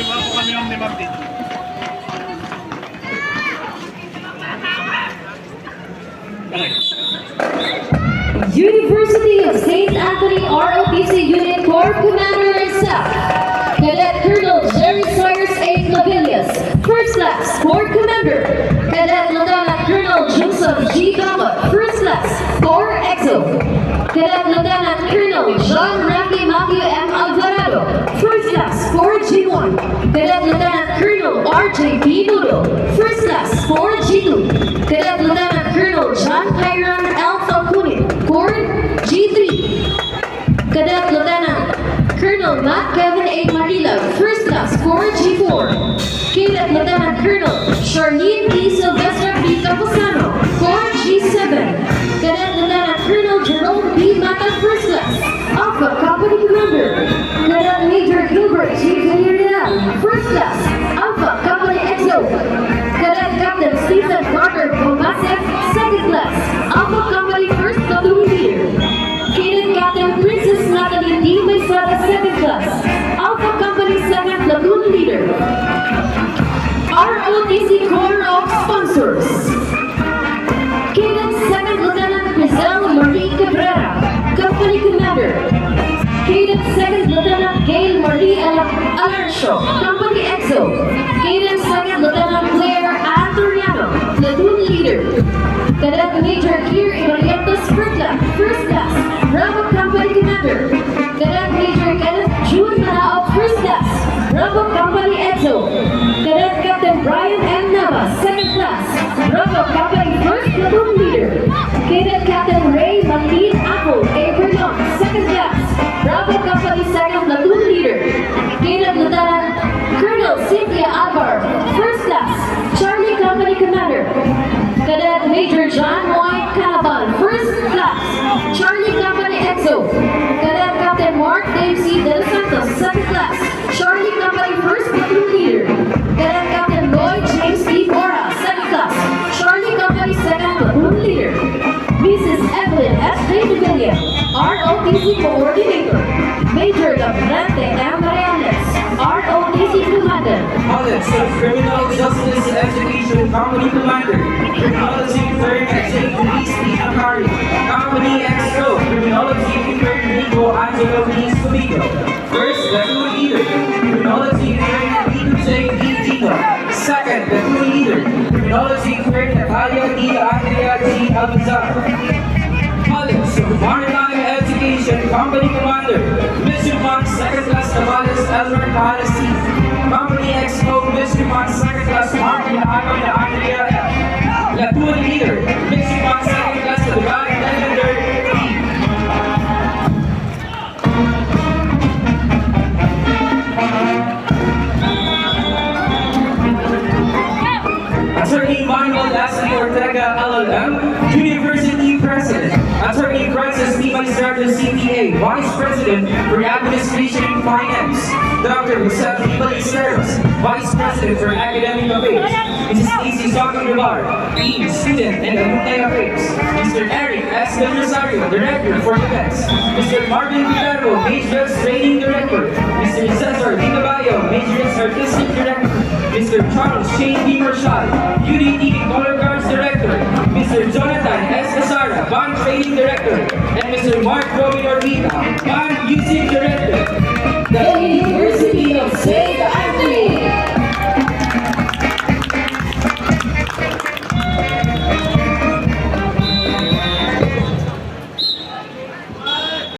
iba po kami yung limang din. University of St. Anthony ROTC Unit Corps Commander himself, Cadet Colonel Jerry Cyrus A. Clavillas, First Class Corps Commander, Cadet Lieutenant Colonel Joseph G. Gamba, First Class Corps Exo, Cadet Lieutenant Colonel John Randy Matthew M. Alvarado, First Class Corps G1, Cadet Lieutenant Colonel R.J. P. Nudo, First Class Corps G2, Cadet Lieutenant Colonel John Kyron L. Falcone, Corps G3, Cadet Lieutenant Colonel Matt Kevin A. Marila, First Class Corps G4, Cadet Lieutenant Colonel Charlene E. Silvestre B. Capusano, Corps G7, Cadet Lieutenant Colonel Jerome B. Mata, First Class, Alpha Company Commander, Cadet Major Gilbert G. Villarreal, First Class, Alpha Company XO, Cadet Captain Stephen Carter Bombasek, Second Class, Alpha Company First Platoon Leader, Cadet Captain Princess Natalie D. Maysada, Second Class, Alpha Company Second Platoon Leader, ROTC Corps of Sponsors, Cadet Second Lieutenant Rizal Marie Cabrera, Company Commander, Cadet Second Lieutenant Gail Marie Alarcio, Company EXO, Cadet Second Lieutenant Claire Antoriano, Platoon Leader, Cadet Major Kier Ibarrientos First Class, Bravo Company Commander, Cadet Major Kenneth June Malao, First Class, Bravo Company EXO, Cadet Captain Brian M. Nava, Second Class, Bravo Company First Platoon Leader, Cadet Captain Ray Martin Apple, Abraham, Second Class, Bravo Company Second Platoon Leader, Cadet Lieutenant Colonel Cynthia Alvar, First Class, Charlie Company Commander, Cadet Major John White Canaban, First Class, Charlie Company EXO, Cadet Captain Mark Dempsey De Los Santos, Second Class, Charlie Company First Platoon Leader, Cadet Captain Lloyd James P. Bora, Second Class, Charlie Company Second Platoon Leader, Mrs. Evelyn S. J. Devilla, ROTC Coordinator, Major Labrante M. Marianes, ROTC Commander, College of Criminal Justice Education Company Commander, Criminology Third Exchange Police P. Akari, Company XO, Criminology Third Nico Angelo P. Subico, First Platoon Leader, Criminology Third Nico J. D. Tito, Second Platoon Leader, Criminology Third Natalia D. Andrea G. Alvizar, College of Maritime Education Company Commander, Mission 1 Second Class Navales Elmer Palesti, Company XO Mission 1 Second Class Martin Aaron Andrea F. Platoon Leader, Mission 1 Second Class Dubai Defender E. Attorney Manuel Leslie Ortega LLM, University President. Attorney Francis P. Manisardo CPA, Vice President for Administration and Finance. Dr. Jose P. Ballesteros, Vice President for Academic Affairs. Mrs. Casey Soccer-Navar, Dean, Student and Alumni Affairs. Mr. Eric S. Del Rosario, Director for Defense. Mr. Marvin Guerrero, Majors Training Director. Mr. Cesar Di Caballo, Majors Artistic Director. Mr. Charles Shane D. Marshall, UDT Color Guards Director. Mr. Jonathan S. Casara, Band Training Director. And Mr. Mark Robin Orbita, Band Music Director.